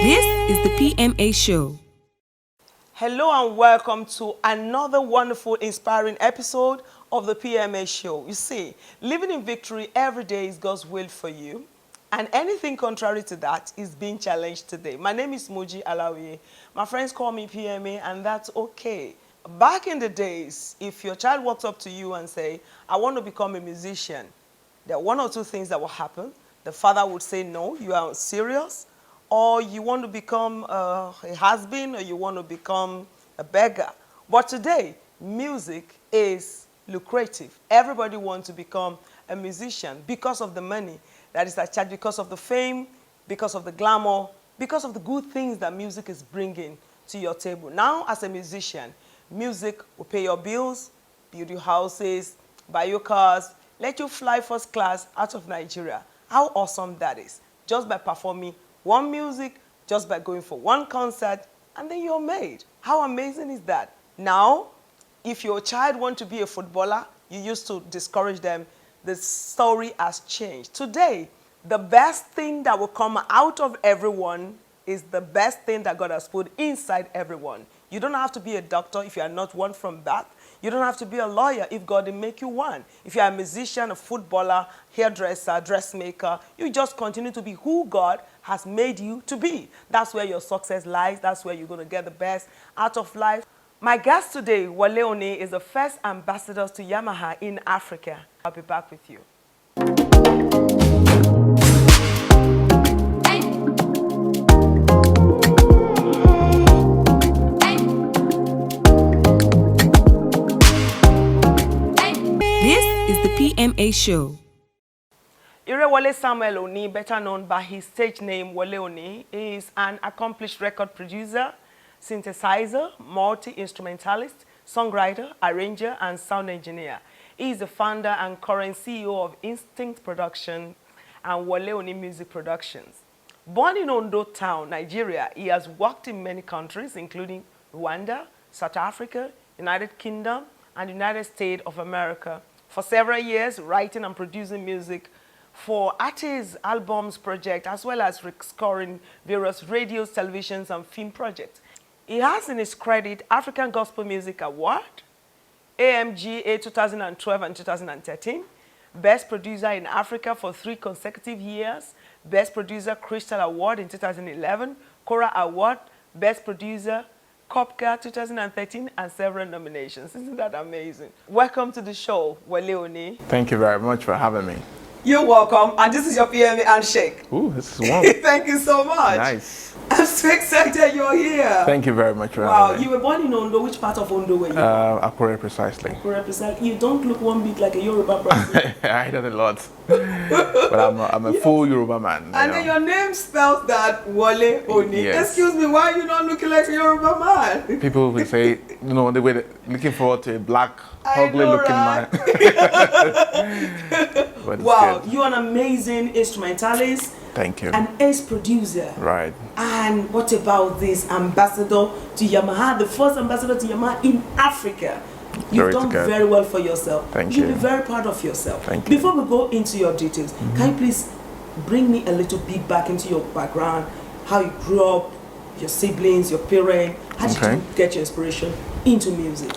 This is the PMA Show. Hello and welcome to another wonderful, inspiring episode of the PMA Show. You see, living in victory every day is God's will for you, and anything contrary to that is being challenged today. My name is Moji Alawi. My friends call me PMA, and that's okay. Back in the days, if your child walks up to you and say, I want to become a musician, there are one or two things that will happen. The father would say, no, you are serious. Or you want to become a husband, or you want to become a beggar. But today, music is lucrative. Everybody wants to become a musician because of the money that is attached, because of the fame, because of the glamour, because of the good things that music is bringing to your table. Now, as a musician, music will pay your bills, build your houses, buy your cars, let you fly first class out of Nigeria. How awesome that is. Just by performing one music, just by going for one concert, and then you're made. How amazing is that? Now, if your child wants to be a footballer, you used to discourage them, the story has changed. Today, the best thing that will come out of everyone is the best thing that God has put inside everyone. You don't have to be a doctor if you are not one from birth. You don't have to be a lawyer if God didn't make you one. If you are a musician, a footballer, hairdresser, dressmaker, you just continue to be who God has made you to be. That's where your success lies. That's where you're going to get the best out of life. My guest today, WOLE, is the first ambassador to Yamaha in Africa. I'll be back with you. PMA Show. Irewole Samuel Oni, better known by his stage name Wole Oni, is an accomplished record producer, synthesizer, multi-instrumentalist, songwriter, arranger, and sound engineer. He is the founder and current CEO of Instinct Production and Wole Oni Music Productions. Born in Ondo Town, Nigeria, he has worked in many countries, including Rwanda, South Africa, United Kingdom, and United States of America. For several years, writing and producing music for artists, albums, projects, as well as scoring various radios, televisions, and film projects. He has in his credit African Gospel Music Award, AMGA 2012 and 2013, Best Producer in Africa for 3 consecutive years, Best Producer Crystal Award in 2011, Cora Award, Best Producer Copca 2013, and several nominations. Isn't that amazing? Welcome to the show, Wole Oni. Thank you very much for having me. You're welcome, and this is your PMA handshake. Ooh, this is warm. Thank you so much. Nice. I'm so excited you're here. Thank you very much for having me. Wow, you were born in Ondo. Which part of Ondo were you? Akure, precisely. Akure, precisely. You don't look one bit like a Yoruba person. I did a lot. But I'm a full Yoruba man. And then your name spells that Wole Oni. Yes. Excuse me, why are you not looking like a Yoruba man? People will say, you know, they were looking forward to a black, ugly looking man. Wow, you're an amazing instrumentalist. Thank you. An ace producer. Right. And what about this ambassador to Yamaha, the first ambassador to Yamaha in Africa? You've done very well for yourself. Thank you. You'll be very proud of yourself. Thank you. Before we go into your details, can you please bring me a little bit back into your background, how you grew up, your siblings, your parents, how did you get your inspiration into music?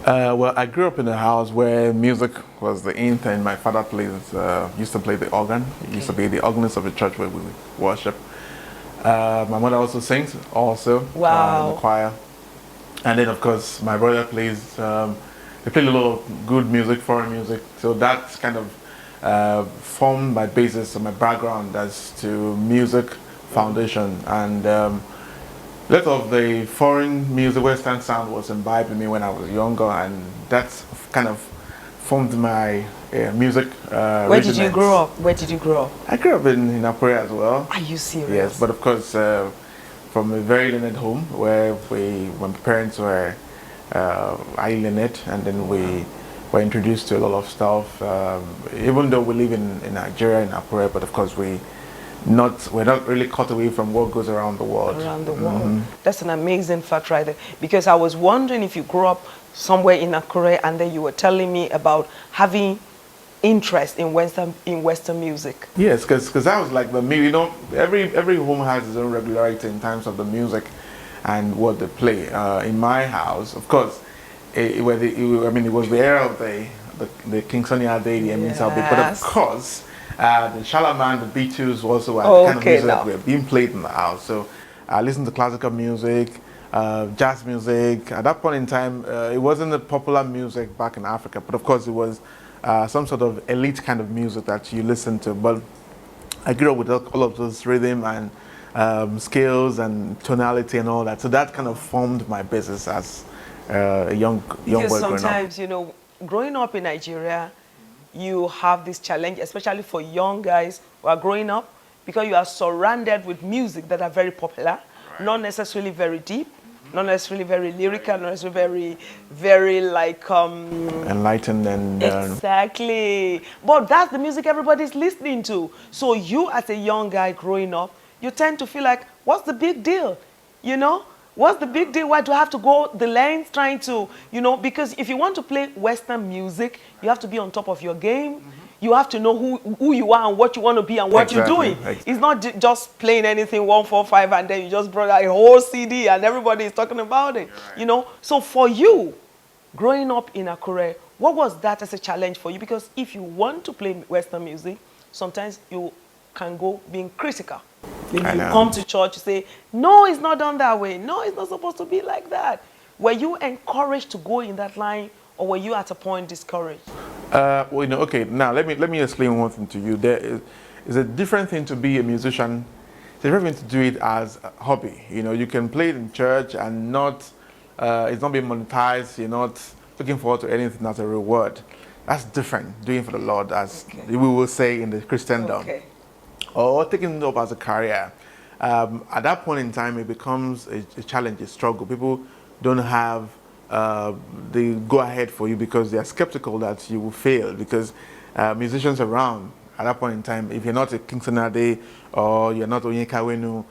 Well, I grew up in a house where music was the in thing. My father used to play the organ. He used to be the organist of the church where we worship. My mother also sings, in the choir. And then, of course, my brother plays. They play a lot of good music, foreign music. So that's kind of formed my basis and my background as to music foundation. And a lot of the foreign music, Western sound was imbibed in me when I was younger, and that's kind of formed my music. Where did you grow up? Where did you grow up? I grew up in Akure as well. Are you serious? Yes, but of course, from a very learned home where my parents were highly learned, and then we were introduced to a lot of stuff. Even though we live in Nigeria, in Akure, but of course we're not really cut away from what goes around the world. Around the world. That's an amazing fact right there. Because I was wondering if you grew up somewhere in Akure and then you were telling me about having interest in Western music? Yes, because that was like the every home has its own regularity in terms of the music and what they play. In my house, of course, it was the era of the King Sunny Ade, the Emin Salbe, but of Yes. course, the Shalaman, the Beatles also were the kind of Okay, music now. that were being played in the house. So I listened to classical music, jazz music. At that point in time, it wasn't the popular music back in Africa, but of course it was some sort of elite kind of music that you listen to. But I grew up with all of those rhythm and scales and tonality and all that. So that kind of formed my business as a young Because boy growing up. sometimes, growing up in Nigeria, you have this challenge, especially for young guys who are growing up, because you are surrounded with music that are very popular, not necessarily very deep, not necessarily very lyrical, not necessarily very like Enlightened and exactly. But that's the music everybody's listening to. So you, as a young guy growing up, you tend to feel like, what's the big deal? What's the big deal? Why do I have to go the length trying to, because if you want to play Western music, you have to be on top of your game. You have to know who you are and what you want to be and what you're doing. Exactly. It's not just playing anything 145 and then you just brought out a whole CD and everybody is talking about it. So for you, growing up in Akure, what was that as a challenge for you? Because if you want to play Western music, sometimes you can go being critical. Maybe you come to church, you say, no, it's not done that way. No, it's not supposed to be like that. Were you encouraged to go in that line, or were you at a point discouraged? Okay, now let me explain one thing to you. There is a different thing to be a musician. It's a different thing to do it as a hobby. You can play it in church and it's not being monetized. You're not looking forward to anything as a reward. That's different, doing for the Lord, as we will say in the Christendom. Okay. Or taking it up as a career. At that point in time, it becomes a challenge, a struggle. People don't have the go-ahead for you because they are skeptical that you will fail, because musicians around at that point in time, if you're not a Kingston Ade or you're not Onyeka Wenu,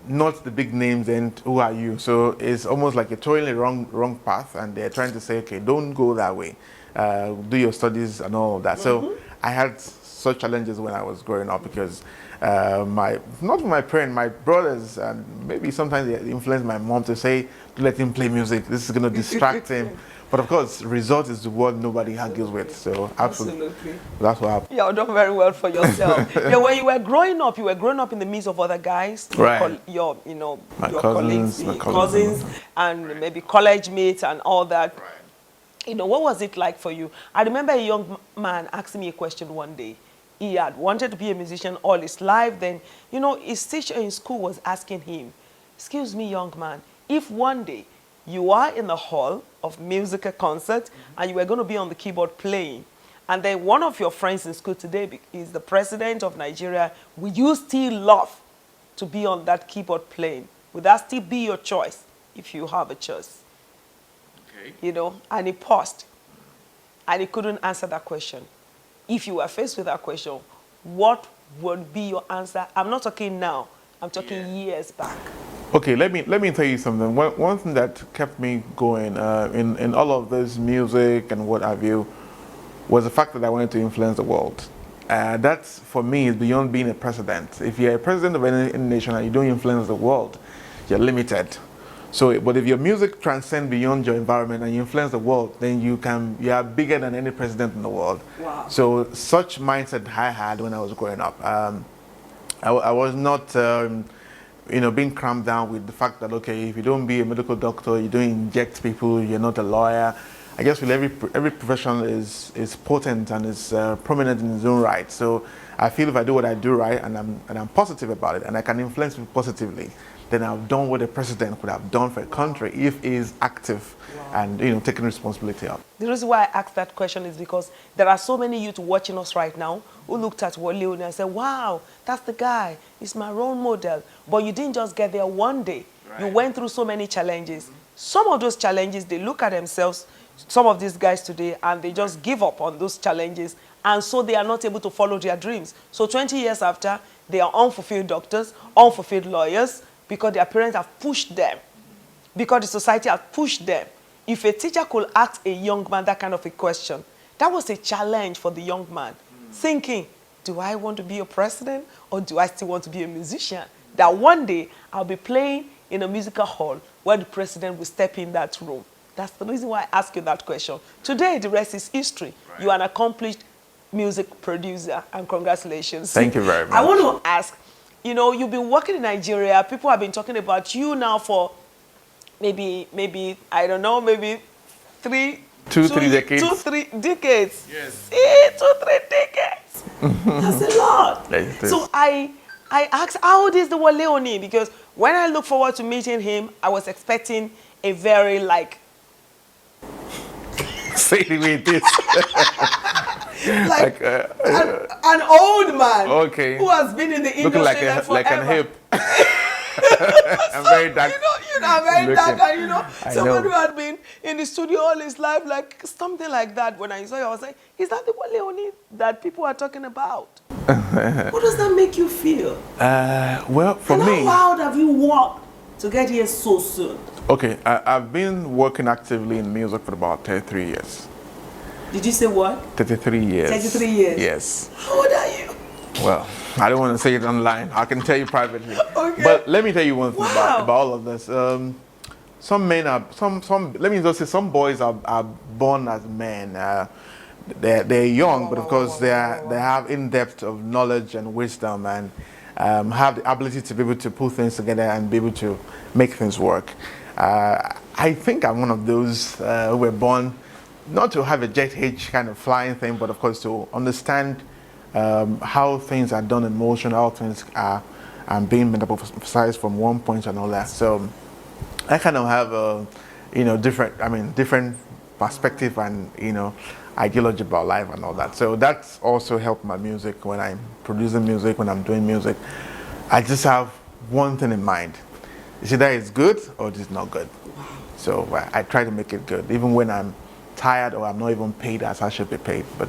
not the big names, then who are you? So it's almost like you're totally wrong path, and they're trying to say, okay, don't go that way. Do your studies and all of that. So I had such challenges when I was growing up, because not my parents, my brothers, and maybe sometimes they influenced my mom to say, let him play music, this is going to distract him. But of course, result is what nobody argues with. So absolutely. That's what happened. You're doing very well for yourself. When you were growing up in the midst of other guys, Right. your My colleagues, cousins, cousins, and maybe college mates and all that. Right. What was it like for you? I remember a young man asking me a question one day. He had wanted to be a musician all his life. Then, his teacher in school was asking him, excuse me, young man, if one day you are in the hall of musical concert and you were going to be on the keyboard playing, and then one of your friends in school today is the president of Nigeria, would you still love to be on that keyboard playing? Would that still be your choice if you have a choice? Okay. And he paused and he couldn't answer that question. If you were faced with that question, what would be your answer? I'm not talking now. I'm talking years back. Okay, let me tell you something. One thing that kept me going in all of this music and what have you was the fact that I wanted to influence the world. That, for me, is beyond being a president. If you're a president of any nation and you don't influence the world, you're limited. So, but if your music transcends beyond your environment and you influence the world, then you are bigger than any president in the world. Wow. So, such mindset I had when I was growing up. I was not, being cramped down with the fact that, okay, if you don't be a medical doctor, you don't inject people, you're not a lawyer. I guess with every profession is potent and is prominent in its own right. So I feel if I do what I do right and I'm positive about it and I can influence people positively, then I've done what a president would have done for a country if he is active and taking responsibility up. The reason why I asked that question is because there are so many youth watching us right now who looked at WOLE and said, wow, that's the guy, he's my role model. But you didn't just get there one day. Right. You went through so many challenges. Some of those challenges, they look at themselves, some of these guys today, and they just give up on those challenges, and so they are not able to follow their dreams. So 20 years after, they are unfulfilled doctors, unfulfilled lawyers, because their parents have pushed them, because the society has pushed them. If a teacher could ask a young man that kind of a question, that was a challenge for the young man, thinking, do I want to be a president or do I still want to be a musician? That one day I'll be playing in a musical hall where the president will step in that room. That's the reason why I ask you that question. Today, the rest is history. Right. You are an accomplished music producer, and congratulations. Thank you very much. I want to ask, you know, you've been working in Nigeria. People have been talking about you now for maybe I don't know, maybe two, three decades. Yes. 2, 3 decades. That's a lot. So I asked, how old is the WOLE Oni? Because when I look forward to meeting him, I was expecting a very say the way it is. an old man. Okay. Who has been in the industry like an hip. I'm very dark. I'm very dark, and someone who had been in the studio all his life, like something like that. When I saw you, I was like, is that the WOLE Oni that people are talking about? What does that make you feel? Well, for me, how loud have you walked to get here so soon? Okay, I've been working actively in music for about 33 years. Did you say what? 33 years. 33 years? Yes. How old are you? Well, I don't want to say it online. I can tell you privately. Okay. But let me tell you one thing about all of this. Some men are, let me just say, some boys are born as men. They're young, but of course they have in-depth of knowledge and wisdom, and have the ability to be able to put things together and be able to make things work. I think I'm one of those who were born not to have a jet age kind of flying thing, but of course to understand how things are done in motion, how things are being metamorphosized from one point to another. So I kind of have a different perspective and ideology about life and all that. So that's also helped my music. When I'm producing music, when I'm doing music, I just have one thing in mind. It's either it's good or it's not good. So I try to make it good, even when I'm tired or I'm not even paid as I should be paid. But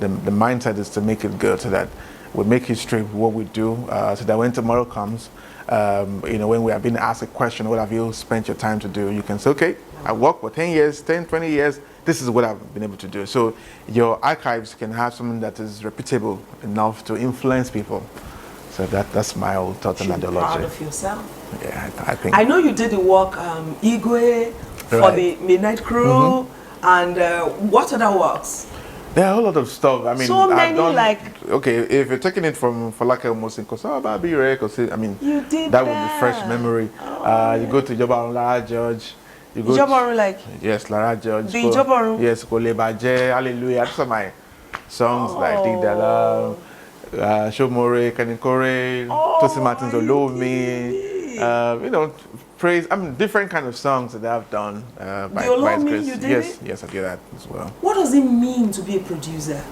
the mindset is to make it good, so that we make history with what we do, so that when tomorrow comes, when we are being asked a question, what have you spent your time to do? You can say, okay, I worked for 10 years, 10, 20 years. This is what I've been able to do. So your archives can have something that is reputable enough to influence people. So that's my old thought and ideology. Proud of yourself. Yeah, I think. I know you did the work, Igwe, for the Midnight Crew, and what other works? There are a whole lot of stuff. I mean, so many okay, if you're taking it from almost in FABIYI, I mean, you did that would be fresh memory. Oh. You go to Joba Lara George. You go yes, Lara George. The Joba. Yes, Kolebaje, Hallelujah. Those are my songs like Digdala, Shomore, Kanikore, Tosi Martins Olomi. Praise. I mean, different kind of songs that I've done by Chris. You did yes, I did that as well. What does it mean to be a producer?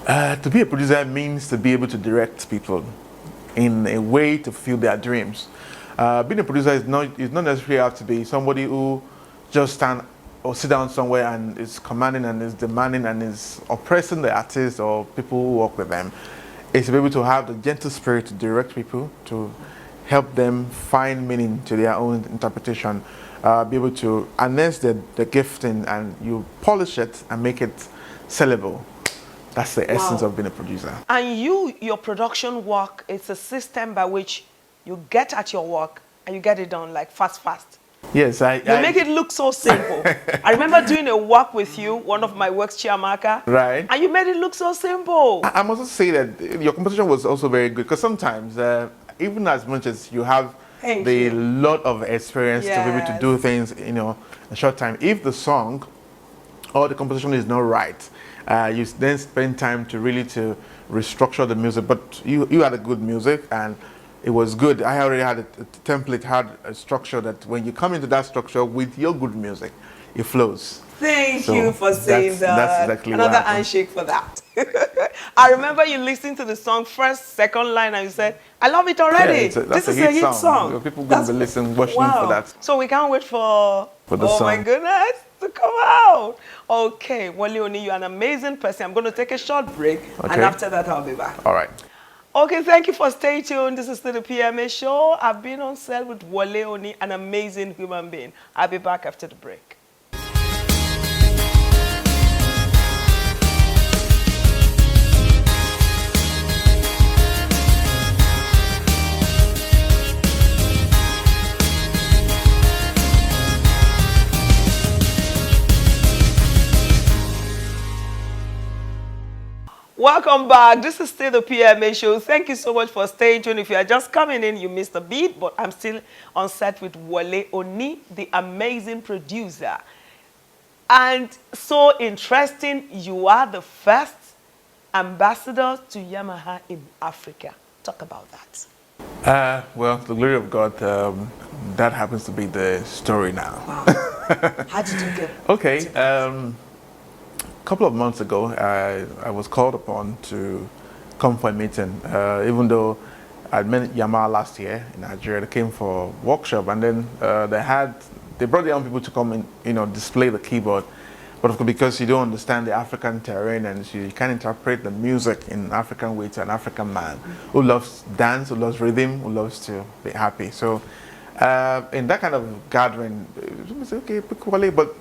To be a producer means to be able to direct people in a way to fulfill their dreams. Being a producer is not necessarily have to be somebody who just stand or sit down somewhere and is commanding and is demanding and is oppressing the artists or people who work with them. It's to be able to have the gentle spirit to direct people, to help them find meaning to their own interpretation, be able to harness the gifting, and you polish it and make it sellable. That's the essence of being a producer. And your production work, it's a system by which you get at your work and you get it done like fast. Yes, You make it look so simple. I remember doing a work with you, one of my works, Chiamaka. Right. And you made it look so simple. I must also say that your composition was also very good, because sometimes, even as much as you have the lot of experience to be able to do things, in a short time, if the song or the composition is not right, you then spend time to really to restructure the music. But you had a good music and it was good. I already had a template, had a structure that when you come into that structure with your good music, it flows. Thank you for saying that. That's exactly another handshake for that. I remember you listening to the song first, second line, and you said, I love it already. Yeah, this is a hit song. People going to be listening, watching for that. So we can't wait for the song. Oh my goodness, to come out. Okay, WOLE Oni, you're an amazing person. I'm going to take a short break, and after that, I'll be back. All right. Okay, thank you for staying tuned. This is still the PMA show. I've been on set with WOLE Oni, an amazing human being. I'll be back after the break. Welcome back. This is still the PMA show. Thank you so much for staying tuned. If you are just coming in, you missed a beat, but I'm still on set with WOLE Oni, the amazing producer. And so interesting, you are the first ambassador to Yamaha in Africa. Talk about that. Well, to the glory of God, that happens to be the story now. Wow. How did you get Okay. A couple of months ago, I was called upon to come for a meeting. Even though I'd met Yamaha last year in Nigeria, they came for a workshop, and then they brought their own people to come and display the keyboard. But of course, because you don't understand the African terrain and you can't interpret the music in an African way to an African man who loves dance, who loves rhythm, who loves to be happy. So in that kind of gathering, I said, okay, pick WOLE, but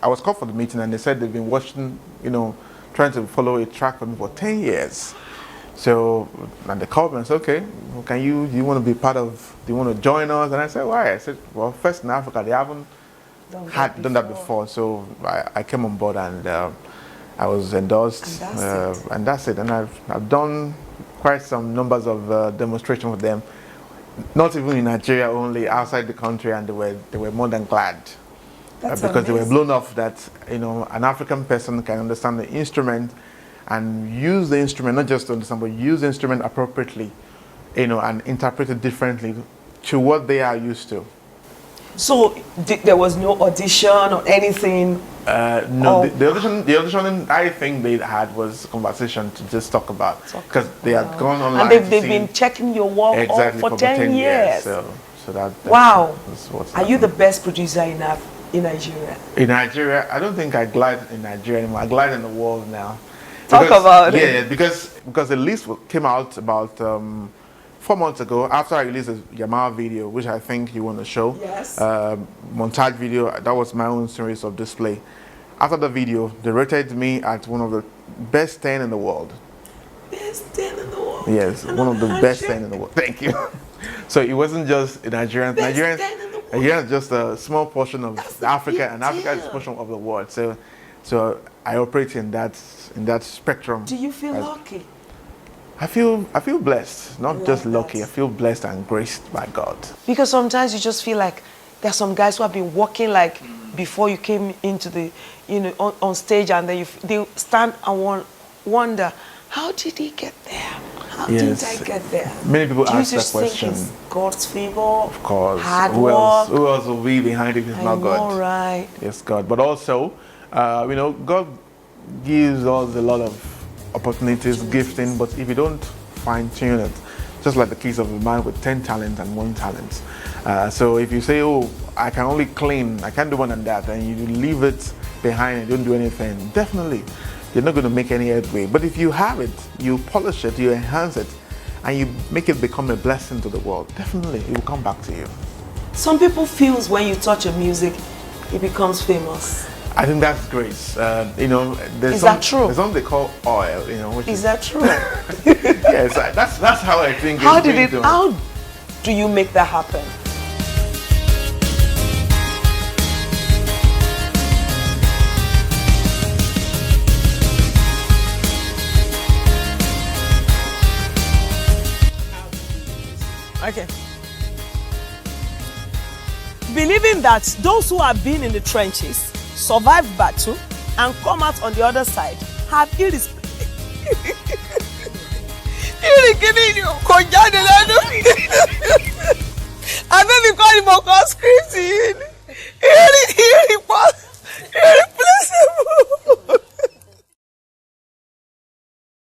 I was called for the meeting and they said they've been watching, trying to follow a track for me for 10 years. So, and they called me and said, okay, well, do you want to be part of, do you want to join us? And I said, why? I said, well, first in Africa, they haven't done that before. So I came on board and I was endorsed. And that's it. And I've done quite some numbers of demonstrations with them. Not even in Nigeria, only outside the country, and they were more than glad. Because amazing. They were blown off that an African person can understand the instrument and use the instrument, not just to understand, but use the instrument appropriately, and interpret it differently to what they are used to. So there was no audition or anything? No, the audition I think they had was a conversation to just talk about, because they had gone online. And they've been checking your work exactly for 10 years. So that's wow. What's are you the best producer in Nigeria? In Nigeria, I don't think I glide in Nigeria anymore. I glide in the world now. Talk about it. Yeah, because the list came out about 4 months ago after I released a Yamaha video, which I think you want to show. Yes. Montage video. That was my own series of display. After the video, they rated me at one of the best 10 in the world. Best 10 in the world. Yes, one of the best 10 in the world. Thank you. So it wasn't just Nigerians. Nigerians just a small portion of Africa, and Africa is a portion of the world. So I operate in that spectrum. Do you feel lucky? I feel blessed, not just lucky. I feel blessed and graced by God. Because sometimes you just feel like there's some guys who have been working like before you came into the, on stage, and then they stand and wonder, how did he get there? How did I get there? Many people ask that question. Think it's God's favor, of course. Hard work. Who else will be behind it if not God? All right. Yes, God. But also, God gives us a lot of opportunities, gifting, but if you don't fine-tune it, just like the case of a man with 10 talents and 1 talent. So if you say, oh, I can only clean, I can't do more than that, and you leave it behind and don't do anything, definitely you're not going to make any headway. But if you have it, you polish it, you enhance it, and you make it become a blessing to the world, definitely it will come back to you. Some people feel when you touch a music, it becomes famous. I think that's grace. Is that true? There's something they call oil. Which is that true? Yes, that's how I think. How do you make that happen? Okay. Believing that those who have been in the trenches, survived battle, and come out on the other side have I don't call him scripting.